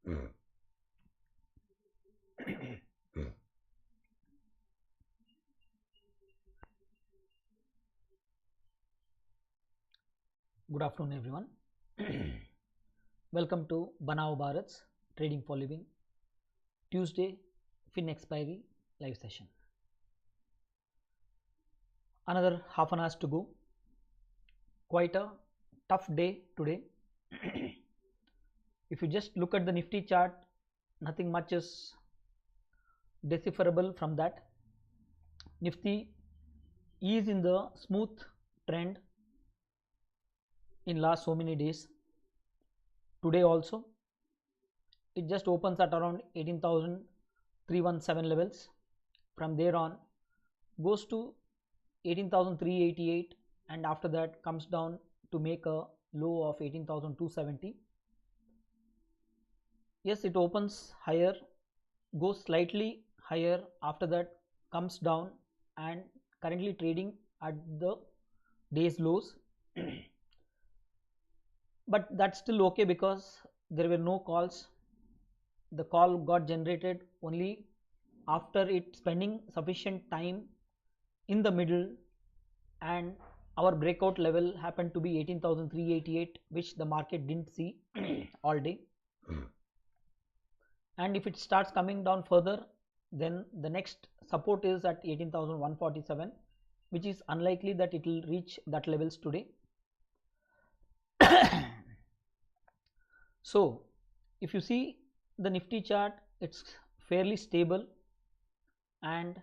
Good afternoon, everyone. Welcome to Banao Bharat's Trading for Living Tuesday Fin Expiry live session. Another half an hour to go. Quite a tough day today. If you just look at the Nifty chart, nothing much is decipherable from that. Nifty is in the smooth trend in last so many days. Today also it just opens at around 18,317 levels. From there on goes to 18,388 and after that comes down to make a low of 18,270. Yes, it opens higher, goes slightly higher, after that comes down and currently trading at the day's lows. But that's still okay because there were no calls. The call got generated only after it spending sufficient time in the middle, and our breakout level happened to be 18,388, which the market didn't see all day. And if it starts coming down further, then the next support is at 18,147, which is unlikely that it will reach that levels today. So if you see the Nifty chart, it's fairly stable and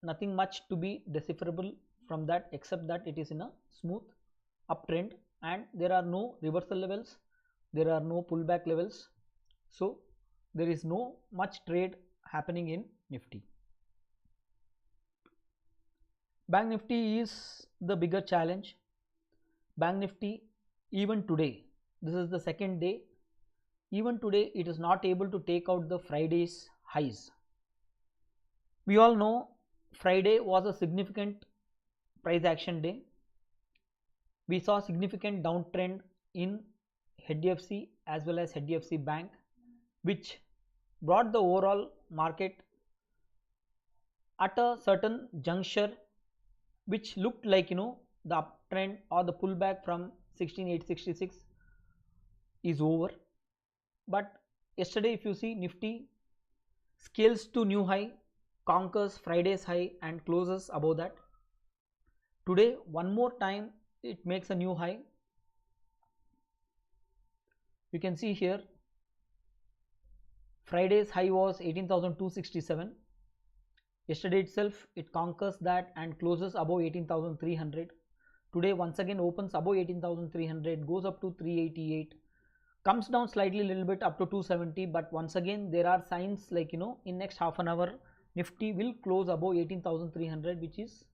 nothing much to be decipherable from that, except that it is in a smooth uptrend and there are no reversal levels, there are no pullback levels, so there is no much trade happening in Nifty. Bank Nifty is the bigger challenge. Bank Nifty, even today, this is the second day, even today it is not able to take out the Friday's highs. We all know Friday was a significant price action day. We saw significant downtrend in HDFC as well as HDFC Bank, which brought the overall market at a certain juncture, which looked like the uptrend or the pullback from 16,866 is over. But yesterday, if you see, Nifty scales to new high, conquers Friday's high and closes above that. Today, one more time, it makes a new high. You can see here, Friday's high was 18,267. Yesterday itself, it conquers that and closes above 18,300. Today, once again opens above 18,300, goes up to 388. Comes down slightly, little bit up to 270, but once again there are signs like in next half an hour Nifty will close above 18,300, which is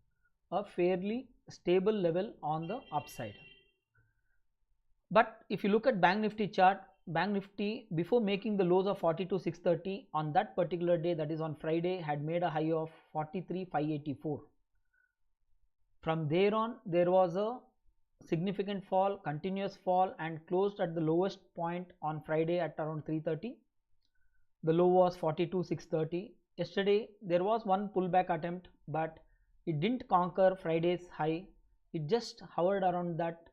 a fairly stable level on the upside. But if you look at Bank Nifty chart, Bank Nifty before making the lows of 42,630 on that particular day, that is on Friday, had made a high of 43,584. From there on there was a significant fall, continuous fall, and closed at the lowest point on Friday at around 330. The low was 42,630. Yesterday there was one pullback attempt, but it didn't conquer Friday's high. It just hovered around that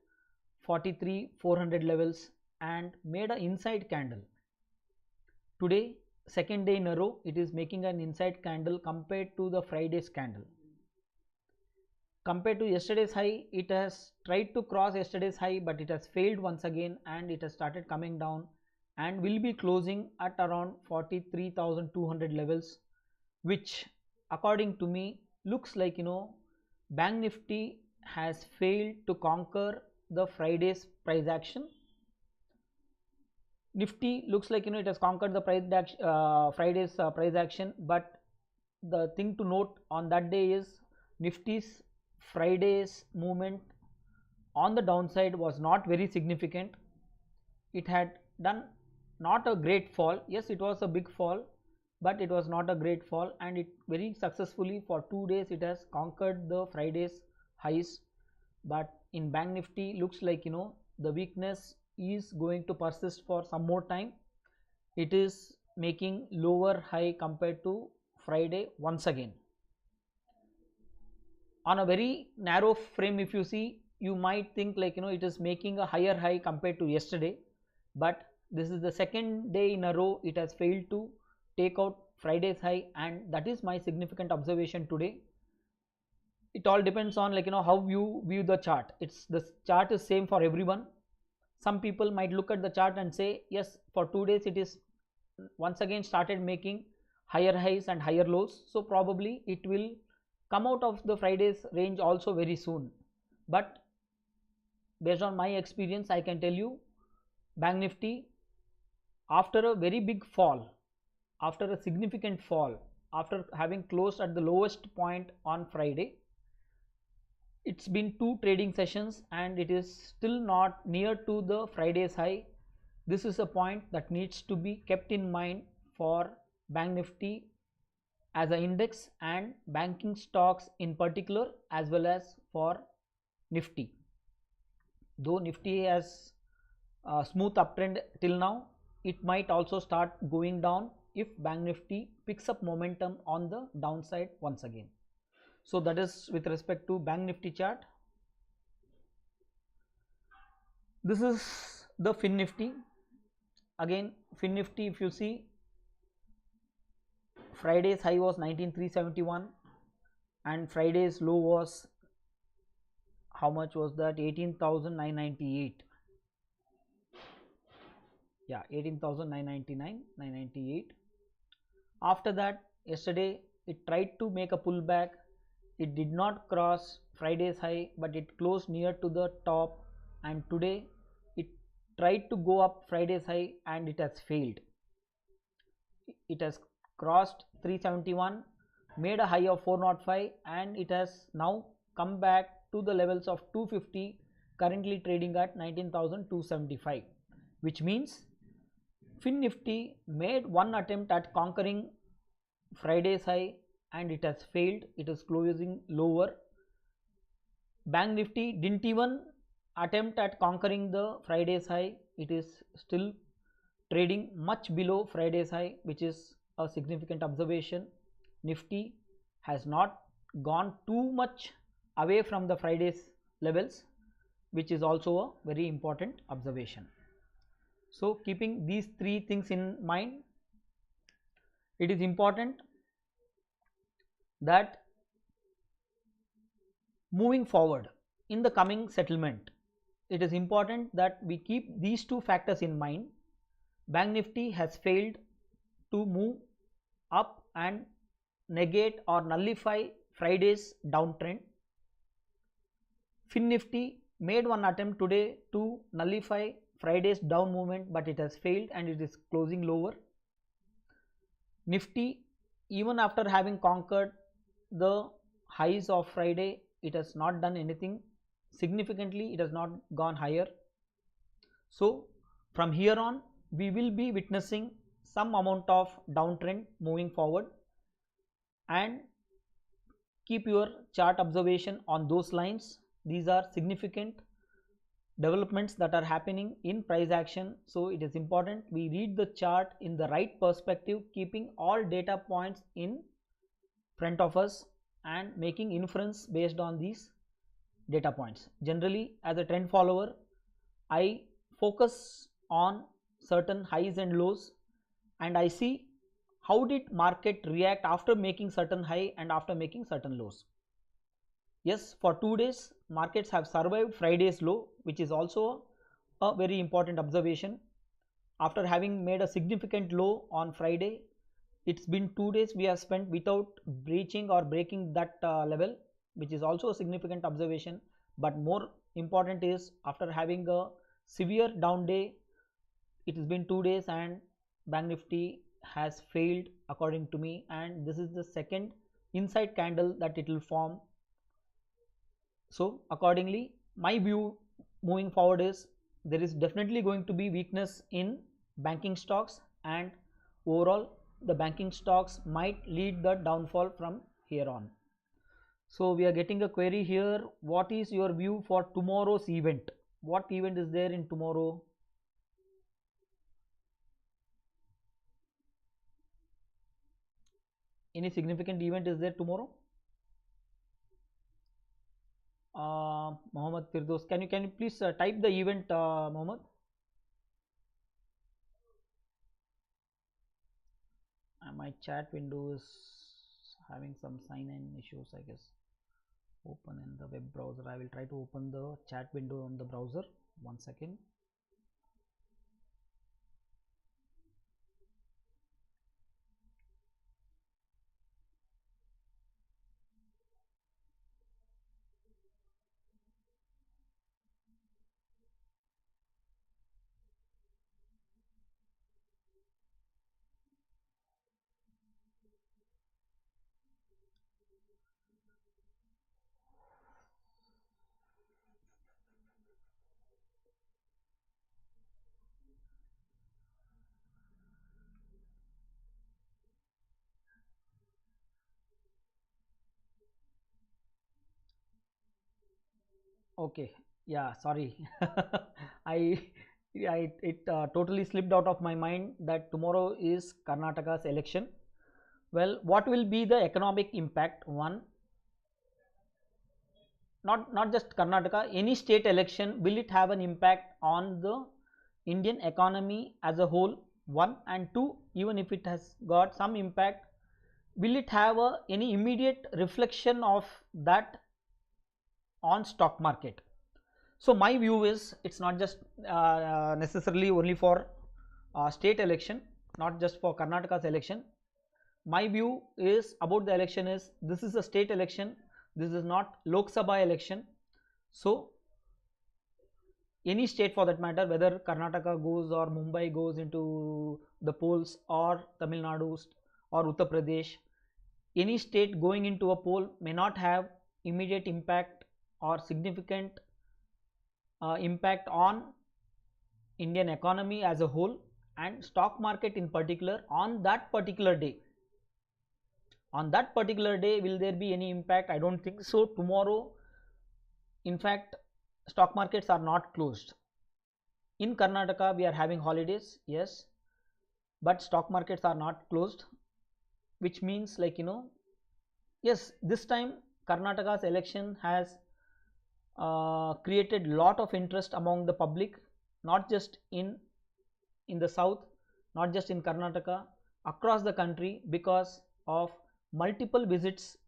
43,400 levels and made an inside candle. Today, second day in a row, it is making an inside candle compared to the Friday's candle. Compared to yesterday's high, it has tried to cross yesterday's high, but it has failed once again and it has started coming down and will be closing at around 43,200 levels, which according to me looks like Bank Nifty has failed to conquer the Friday's price action. Nifty looks like it has conquered the Friday's price action, but the thing to note on that day is Nifty's Friday's movement on the downside was not very significant. It had done not a great fall. Yes, it was a big fall, but it was not a great fall, and it very successfully for 2 days it has conquered the Friday's highs. But in Bank Nifty looks like the weakness is going to persist for some more time. it is making lower high compared to Friday once again. On a very narrow frame, if you see, you might think like it is making a higher high compared to yesterday, but this is the second day in a row it has failed to take out Friday's high, and that is my significant observation today. It all depends on how you view the chart. The chart is same for everyone. Some people might look at the chart and say, yes, for 2 days it is once again started making higher highs and higher lows, so probably it will come out of the Friday's range also very soon. But based on my experience, I can tell you, Bank Nifty, after a very big fall, after a significant fall, after having closed at the lowest point on Friday, it's been 2 trading sessions and it is still not near to the Friday's high. This is a point that needs to be kept in mind for Bank Nifty as an index and banking stocks in particular, as well as for Nifty. Though Nifty has a smooth uptrend till now, it might also start going down if Bank Nifty picks up momentum on the downside once again. So that is with respect to Bank Nifty chart. This is the Fin Nifty. Again, Fin Nifty, if you see, Friday's high was 19,371 and Friday's low was, how much was that? 18,998. Yeah, 18,999, 998. After that, yesterday it tried to make a pullback. It did not cross Friday's high, but it closed near to the top, and today it tried to go up Friday's high and it has failed. It has crossed 371, made a high of 405, and it has now come back to the levels of 250, currently trading at 19,275, which means Fin Nifty made one attempt at conquering Friday's high and it has failed. It is closing lower. Bank Nifty didn't even attempt at conquering the Friday's high. It is still trading much below Friday's high, which is a significant observation. Nifty has not gone too much away from the Friday's levels, which is also a very important observation. So keeping these 3 things in mind, it is important that moving forward in the coming settlement, it is important that we keep these 2 factors in mind. Bank Nifty has failed to move up and negate or nullify Friday's downtrend. Fin Nifty made one attempt today to nullify Friday's down movement, but it has failed and it is closing lower. Nifty, even after having conquered the highs of Friday, it has not done anything significantly. It has not gone higher. So from here on, we will be witnessing some amount of downtrend moving forward, and keep your chart observation on those lines. These are significant developments that are happening in price action, so it is important we read the chart in the right perspective, keeping all data points in front of us and making inference based on these data points. Generally, as a trend follower, I focus on certain highs and lows, and I see how did market react after making certain high and after making certain lows. Yes, for 2 days markets have survived Friday's low, which is also a very important observation. After having made a significant low on Friday, it's been 2 days we have spent without breaching or breaking that level, which is also a significant observation. But more important is, after having a severe down day, it has been 2 days and Bank Nifty has failed according to me, and this is the second inside candle that it will form. So accordingly, my view moving forward is there is definitely going to be weakness in banking stocks, and overall the banking stocks might lead the downfall from here on. So we are getting a query here: what is your view for tomorrow's event? What event is there in tomorrow? Any significant event is there tomorrow? Mohammed Firdos, can you please type the event, Mohammed? My chat window is having some sign-in issues, I guess. Open in the web browser. I will try to open the chat window on the browser. 1 second. Okay, yeah, sorry. I, it totally slipped out of my mind that tomorrow is Karnataka's election. Well, what will be the economic impact? One, not just Karnataka, any state election, will it have an impact on the Indian economy as a whole? One, and two, even if it has got some impact, will it have any immediate reflection of that on stock market? So my view is, it's not just necessarily only for state election, not just for Karnataka's election. My view is about the election is, this is a state election, this is not Lok Sabha election. So any state for that matter, whether Karnataka goes or Mumbai goes into the polls, or Tamil Nadu or Uttar Pradesh, any state going into a poll may not have immediate impact or significant impact on Indian economy as a whole and stock market in particular on that particular day. On that particular day, will there be any impact? I don't think so. Tomorrow, in fact, stock markets are not closed. In Karnataka, we are having holidays, yes, but stock markets are not closed, which means, like, yes, this time Karnataka's election has created lot of interest among the public, not just in the south, not just in Karnataka, across the country, because of multiple visits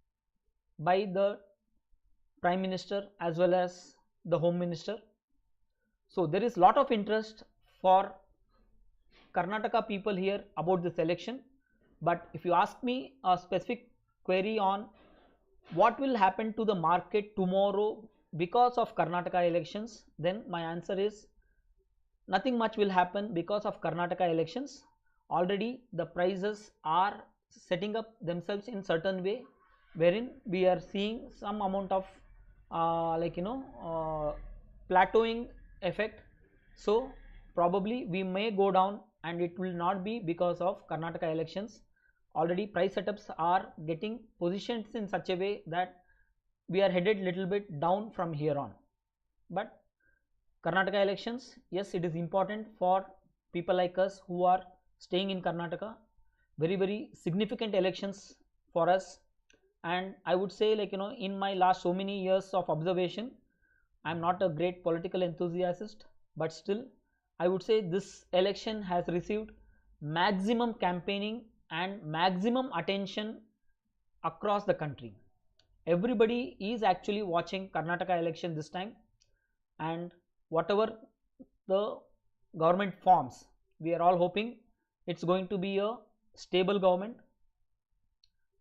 by the Prime Minister as well as the Home Minister. So there is lot of interest for Karnataka people here about this election. But if you ask me a specific query on what will happen to the market tomorrow because of Karnataka elections, then my answer is nothing much will happen because of Karnataka elections. Already the prices are setting up themselves in certain way, wherein we are seeing some amount of plateauing effect. So probably we may go down, and it will not be because of Karnataka elections. Already price setups are getting positioned in such a way that we are headed little bit down from here on. But Karnataka elections, yes, it is important for people like us who are staying in Karnataka. Very significant elections for us. And I would say, in my last so many years of observation, I am not a great political enthusiast, but still I would say this election has received maximum campaigning and maximum attention across the country. Everybody is actually watching Karnataka election this time, and whatever the government forms, we are all hoping it's going to be a stable government,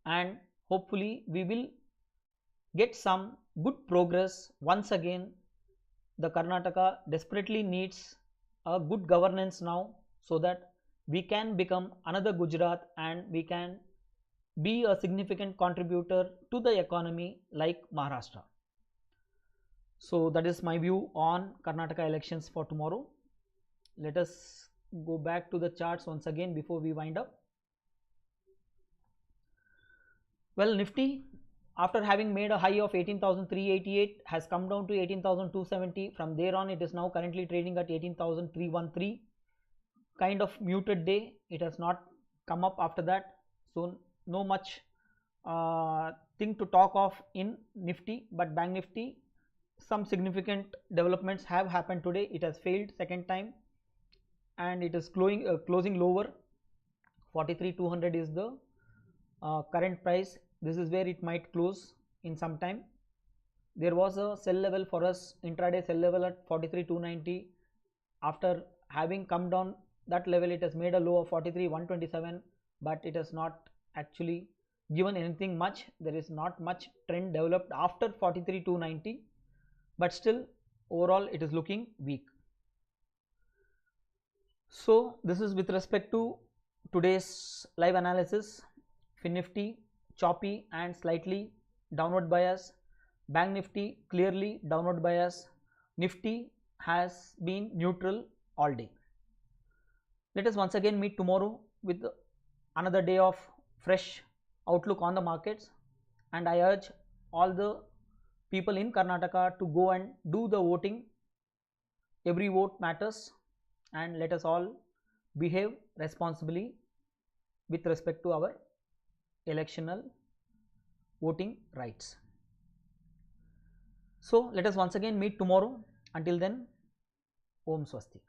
and hopefully we will get some good progress. Once again, the Karnataka desperately needs a good governance now, so that we can become another Gujarat and we can be a significant contributor to the economy like Maharashtra. So that is my view on Karnataka elections for tomorrow. Let us go back to the charts once again before we wind up. Well, Nifty, after having made a high of 18,388, has come down to 18,270. From there on, it is now currently trading at 18,313. Kind of muted day. It has not come up after that. So no much thing to talk of in Nifty, but Bank Nifty, some significant developments have happened today. It has failed second time and it is closing lower. 43,200 is the current price. This is where it might close in some time. There was a sell level for us, intraday sell level at 43,290. After having come down that level, it has made a low of 43,127, but it has not actually given anything much. There is not much trend developed after 43,290, but still overall it is looking weak. So this is with respect to today's live analysis. Fin Nifty choppy and slightly downward bias. Bank Nifty clearly downward bias. Nifty has been neutral all day. Let us once again meet tomorrow with another day of fresh outlook on the markets, and I urge all the people in Karnataka to go and do the voting. Every vote matters, and let us all behave responsibly with respect to our electional voting rights. So let us once again meet tomorrow. Until then, Om Swasti.